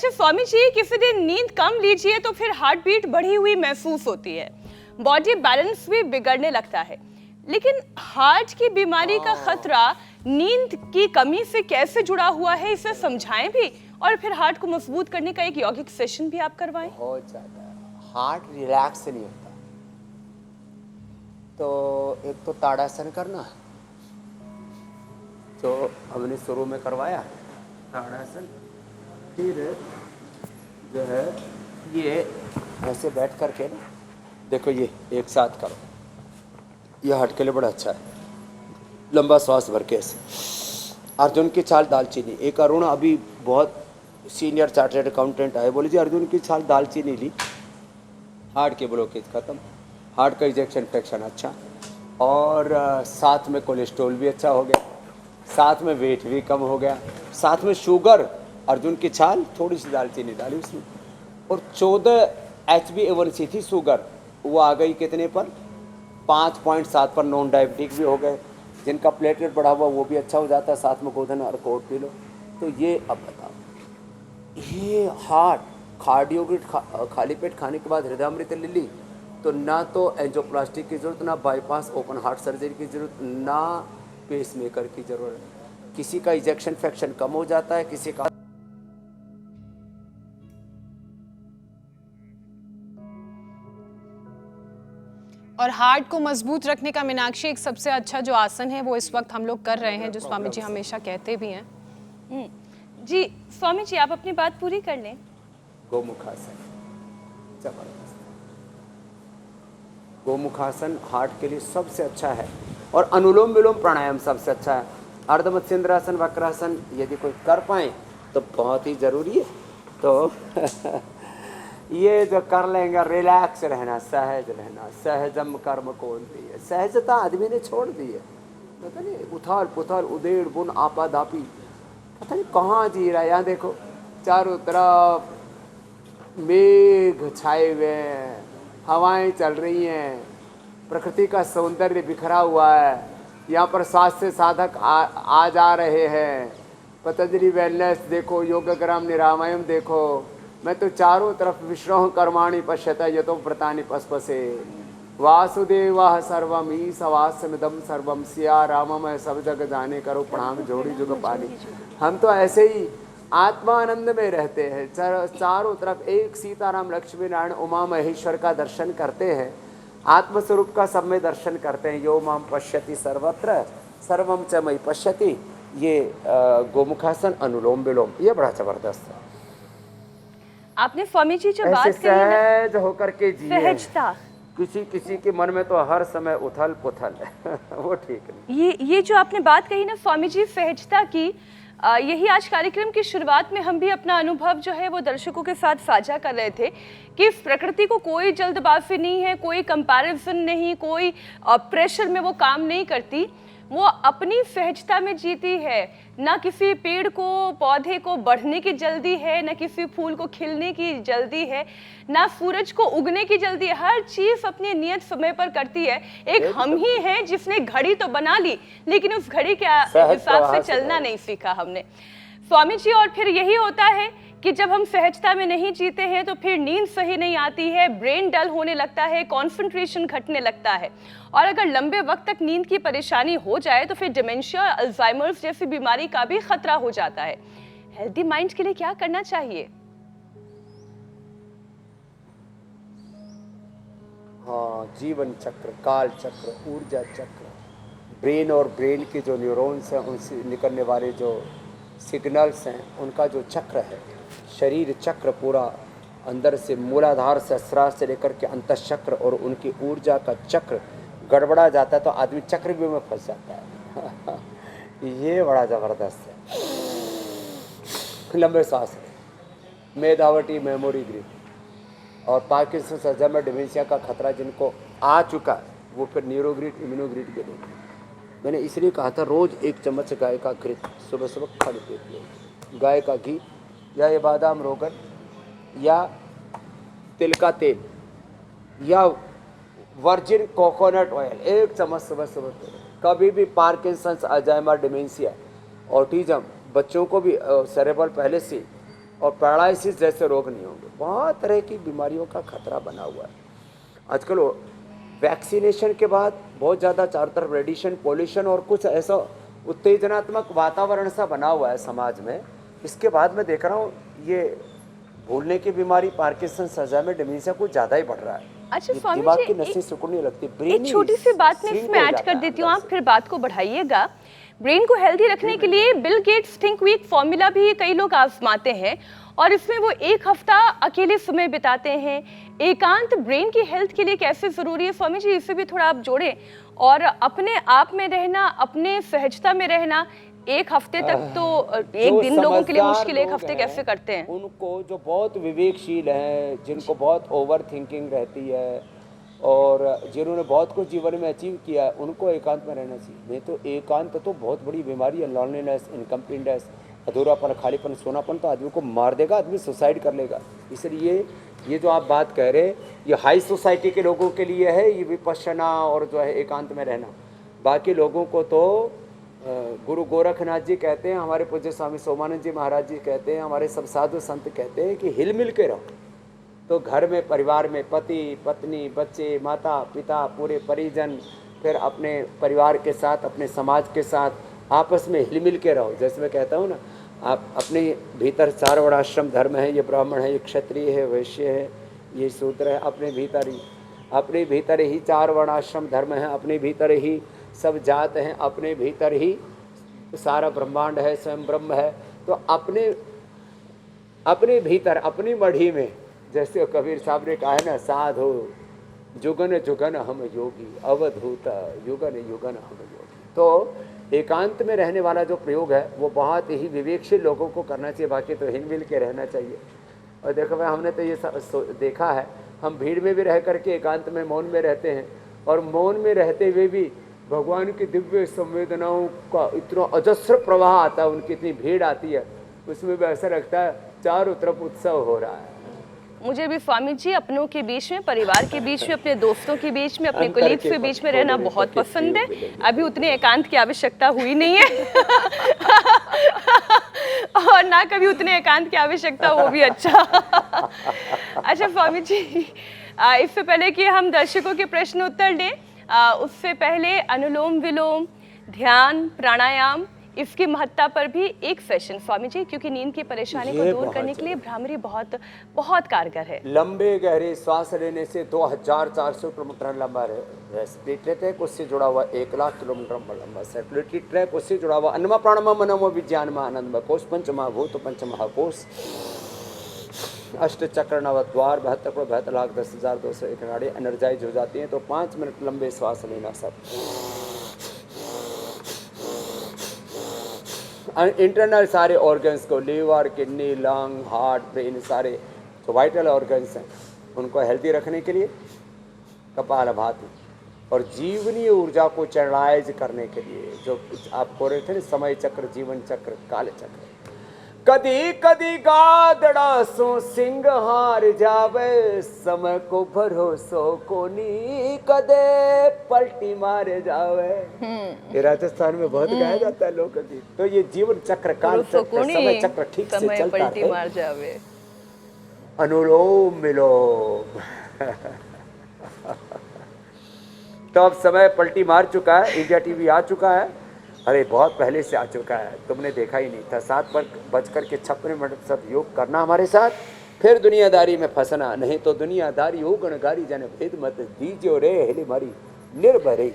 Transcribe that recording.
अच्छा स्वामी जी, किसी दिन नींद कम लीजिए तो फिर हार्ट बीट बढ़ी हुई महसूस होती है, बॉडी बैलेंस भी बिगड़ने लगता है। लेकिन हार्ट की बीमारी का खतरा नींद की कमी से कैसे जुड़ा हुआ है, इसे समझाएं भी और फिर हार्ट को मजबूत करने का एक यौगिक सेशन भी आप करवाएं। बहुत ज़्यादा हार्ट रिलैक्स नहीं होता, तो एक तो ताड़ासन करना जो हमने शुरू में करवाया, ताड़ासन। फिर जो है ये ऐसे बैठ करके ना, देखो ये एक साथ करो, ये हार्ट के लिए बड़ा अच्छा है। लंबा श्वास भर के ऐसे, अर्जुन की छाल दालचीनी। एक अरुण अभी बहुत सीनियर चार्टर्ड अकाउंटेंट आए, बोले जी अर्जुन की छाल दालचीनी ली, हार्ट के ब्लॉकेज खत्म, हार्ट का इजेक्शन फ्रैक्शन अच्छा, और साथ में कोलेस्ट्रॉल भी अच्छा हो गया, साथ में वेट भी कम हो गया, साथ में शुगर। अर्जुन की छाल थोड़ी सी दालचीनी डाली उसमें, और 14 HbA1c थी शुगर, वो आ गई कितने पर, 5.7 पर। नॉन डायबिटिक भी हो गए, जिनका प्लेटलेट बढ़ा हुआ वो भी अच्छा हो जाता है, साथ में गोधन और कोट पी लो। तो ये अब बताओ, ये हार्ट कार्डियोग्रिड खाली पेट खाने के बाद हृदयामृत ले ली तो ना तो एंजियोप्लास्टी की ज़रूरत, ना बाईपास ओपन हार्ट सर्जरी की ज़रूरत, ना पेसमेकर की ज़रूरत। किसी का इजेक्शन फ्रैक्शन कम हो जाता है, किसी का। और हार्ट को मजबूत रखने का मीनाक्षी एक सबसे अच्छा जो आसन है वो इस वक्त हम लोग कर रहे हैं, जो स्वामी जी हमेशा कहते भी हैं। जी स्वामी जी, आप अपनी बात पूरी कर लें। गोमुखासन जबरदस्त, गोमुखासन हार्ट के लिए सबसे अच्छा है, और अनुलोम विलोम प्राणायाम सबसे अच्छा है। अर्ध मत्स्येंद्रासन, वक्रासन यदि कोई कर पाए तो बहुत ही जरूरी है। तो ये जो कर लेंगे, रिलैक्स रहना, सहज रहना, सहजम कर्म कौंती है, सहजता आदमी ने छोड़ दी है। पता नहीं उथल पुथल, उधेड़ बुन, आपाधापी, पता नहीं कहाँ जी रहा है। यहाँ देखो चारों तरफ मेघ छाए हुए हैं, हवाएं चल रही हैं, प्रकृति का सौंदर्य बिखरा हुआ है। यहाँ पर स्वास्थ्य साधक आ जा रहे हैं। पतंजलि वेलनेस देखो, योगग्राम निरामयम देखो। मैं तो चारों तरफ विश्रोह कर्माणि पश्यता यतो व्रतानि पस्पसे। वासुदेवा सर्वम ही सवासमिदम सर्वम, सिया रामम है सब जग जाने, करो प्रणाम जोड़ी जुग पानी। हम तो ऐसे ही आत्मानंद में रहते हैं, चारों तरफ एक सीताराम लक्ष्मी नारायण उमा महेश्वर का दर्शन करते हैं, आत्मस्वरूप का सब में दर्शन करते हैं। यो माम पश्यति सर्वत्र सर्वम च मयि पश्यति। ये गोमुखासन, अनुलोम विलोम, ये बड़ा जबरदस्त है। आपने स्वामी जी जो बात कही ना, सहज होकर के जिए, सहजता, किसी किसी के मन में तो हर समय उथल पुथल वो ठीक नहीं। ये जो आपने बात कही ना स्वामी जी सहजता की, यही आज कार्यक्रम की शुरुआत में हम भी अपना अनुभव जो है वो दर्शकों के साथ साझा कर रहे थे कि प्रकृति को कोई जल्दबाजी नहीं है, कोई कंपैरिजन नहीं, कोई प्रेशर में वो काम नहीं करती, वो अपनी सहजता में जीती है। ना किसी पेड़ को पौधे को बढ़ने की जल्दी है, ना किसी फूल को खिलने की जल्दी है, ना सूरज को उगने की जल्दी है। हर चीज अपने नियत समय पर करती है। एक हम ही हैं जिसने घड़ी तो बना ली, लेकिन उस घड़ी के हिसाब से चलना नहीं सीखा हमने, स्वामी जी। और फिर यही होता है कि जब हम सहजता में नहीं जीते हैं तो फिर नींद सही नहीं आती है, ब्रेन डल होने लगता है, कंसंट्रेशन घटने लगता है, और अगर लंबे वक्त तक नींद की परेशानी हो जाए तो फिर डिमेंशिया, अल्जाइमर्स जैसी बीमारी का भी खतरा हो जाता है। हेल्दी माइंड के लिए क्या करना चाहिए? हाँ, जीवन चक्र, काल चक्र, ऊर्जा चक्र, ब्रेन और ब्रेन के जो न्यूरॉन्स हैं उनसे निकलने वाले जो सिग्नल्स हैं उनका जो चक्र है, शरीर चक्र पूरा अंदर से मूलाधार से सहस्रार से लेकर के अंतःचक्र और उनकी ऊर्जा का चक्र गड़बड़ा जाता है तो आदमी चक्रव्यूह में फंस जाता है। ये बड़ा ज़बरदस्त है। लंबे सांस, मेधावटी, मेमोरी ग्रिड और पार्किंसन, अल्जाइमर, डिमेंशिया का खतरा जिनको आ चुका है वो फिर न्यूरोग्रिड, इम्यूनोग्रिड के लोग। मैंने इसलिए कहा था रोज़ 1 चम्मच गाय का घृत सुबह सुबह खाली पेट लो। गाय का घी या ये बादाम रोगन या तिल का तेल या वर्जिन कोकोनट ऑयल 1 चम्मच सुबह सुबह। कभी भी पार्किंसंस, अल्जाइमर, डिमेंशिया, ऑटिज्म बच्चों को भी सेरेब्रल पैलेसी और पैरालिसिस जैसे रोग नहीं होंगे। बहुत तरह की बीमारियों का खतरा बना हुआ है आजकल। वैक्सीनेशन के बाद बहुत ज़्यादा चारों तरफ रेडिएशन, पोल्यूशन और कुछ ऐसा उत्तेजनात्मक वातावरण सा बना हुआ है समाज में। इसके बाद मैं देख रहा हूँ ये भूलने की बीमारी, पार्किंसन, अल्जाइमर, डिमेंशिया कुछ ज़्यादा ही बढ़ रहा है। अच्छा ये स्वामी दिमाग जी, की नसें सिकुड़ने लगती है, एक छोटी सी बात मैं इसमें ऐड कर देती हूँ, आप फिर बात को बढ़ाइएगा। ब्रेन को हेल्दी रखने के लिए Bill Gates think week formula भी कई लोग आजमाते हैं और इसमें वो 1 हफ्ता अकेले समय बिताते हैं। एकांत ब्रेन की हेल्थ के लिए कैसे जरूरी है स्वामी जी, इसे भी थोड़ा आप जोड़ें। और अपने आप में रहना, अपने सहजता में रहना, 1 हफ्ते तक तो एक दिन लोगों के लिए मुश्किल, 1 हफ्ते कैसे करते हैं? उनको जो बहुत विवेकशील हैं, जिनको बहुत ओवर थिंकिंग रहती है और जिन्होंने बहुत कुछ जीवन में अचीव किया है, उनको एकांत में रहना चाहिए। नहीं तो एकांत तो बहुत बड़ी बीमारी है। लॉनलीनेस, इनकम्प्लीटनेस, अधूरापन, खालीपन, सोनापन तो आदमी को मार देगा, आदमी सुसाइड कर लेगा। इसलिए ये जो आप बात कह रहे हैं ये हाई सोसाइटी के लोगों के लिए है, ये विपश्यना और जो है एकांत में रहना। बाकी लोगों को तो गुरु गोरखनाथ जी कहते हैं, हमारे पूज्य स्वामी सोमानंद जी महाराज जी कहते हैं, हमारे सब साधु संत कहते हैं कि हिल मिल के रहो। तो घर में, परिवार में पति पत्नी, बच्चे, माता पिता, पूरे परिजन, फिर अपने परिवार के साथ, अपने समाज के साथ आपस में हिल मिल के रहो। जैसे मैं कहता हूँ ना, आप अपने भीतर 4 वर्णाश्रम धर्म है, ये ब्राह्मण है, ये क्षत्रिय है, वैश्य है, ये शूद्र है। अपने भीतर ही 4 वर्णाश्रम धर्म है, अपने भीतर ही सब जात हैं, अपने भीतर ही सारा ब्रह्मांड है, स्वयं ब्रह्म है। तो अपने भीतर, अपनी मढ़ी में, जैसे कबीर साहब ने कहा है ना, साधो जुगन जुगन हम योगी, अवधूत युगन युगन हम योगी। तो एकांत में रहने वाला जो प्रयोग है वो बहुत ही विवेकशील लोगों को करना चाहिए। बाकी तो हिल मिल के रहना चाहिए। और देखो भाई, हमने तो ये देखा है, हम भीड़ में भी रह करके एकांत में मौन में रहते हैं, और मौन में रहते हुए भी भगवान की दिव्य संवेदनाओं का इतना अजस्र प्रवाह आता है, उनकी इतनी भीड़ आती है, उसमें भी ऐसा लगता है चारों तरफ उत्सव हो रहा है। मुझे भी स्वामी जी अपनों के बीच में, परिवार के बीच में, अपने दोस्तों के बीच में, अपने कोलीग्स के बीच में रहना बहुत पसंद है। अभी उतने एकांत की आवश्यकता हुई नहीं है और ना कभी उतने एकांत की आवश्यकता, वो भी अच्छा। अच्छा स्वामी जी, इससे पहले कि हम दर्शकों के प्रश्न उत्तर लें, उससे पहले अनुलोम विलोम, ध्यान, प्राणायाम, इसकी महत्ता पर भी एक सेशन स्वामी जी, क्योंकि नींद की परेशानी को दूर करने के लिए भ्रामरी बहुत बहुत कारगर है। लंबे गहरे श्वास लेने से 2400 किलोमीटर लंबा रेस्पिरेटरी ट्रैक, उससे जुड़ा हुआ 1,00,000 किलोमीटर लंबा सर्कुलेटरी ट्रैक, उससे जुड़ा हुआ अन्नमा प्राणमा मनोमय विज्ञानमा आनंदमय कोश, पंचमहाभूत, पंचमहाकोश, 8 चक्र, 9 द्वार, 72 करोड़ 72 लाख 10,201 नाड़ी एनर्जाइज हो जाती हैं। तो 5 मिनट लंबे श्वास लेना सब। इंटरनल सारे ऑर्गन्स को, liver, kidney, lung, heart, brain, सारे जो वाइटल ऑर्गन्स हैं उनको हेल्दी रखने के लिए कपालभाति, और जीवनी ऊर्जा को चैनलाइज करने के लिए जो आप बोल रहे थे ना, समय चक्र, जीवन चक्र, काल चक्र। कदी कदी गादड़ा सो सिंह हार जावे, समय को भरोसो कोनी कदे पलटी मारे जावे। ये राजस्थान में बहुत गाया जाता है लोकगीत। तो ये जीवन चक्र, काल चक्र, समय चक्र ठीक से चलता है। पलटी मार जावे। अनुलोम विलोम तो अब समय पलटी मार चुका है, इंडिया टीवी आ चुका है। अरे बहुत पहले से आ चुका है, तुमने देखा ही नहीं था। 7:56 सब योग करना हमारे साथ, फिर दुनियादारी में फंसना नहीं तो दुनियादारी हो गणगारी जन भेद मत दीजियो रे हिली मारी निर्भय।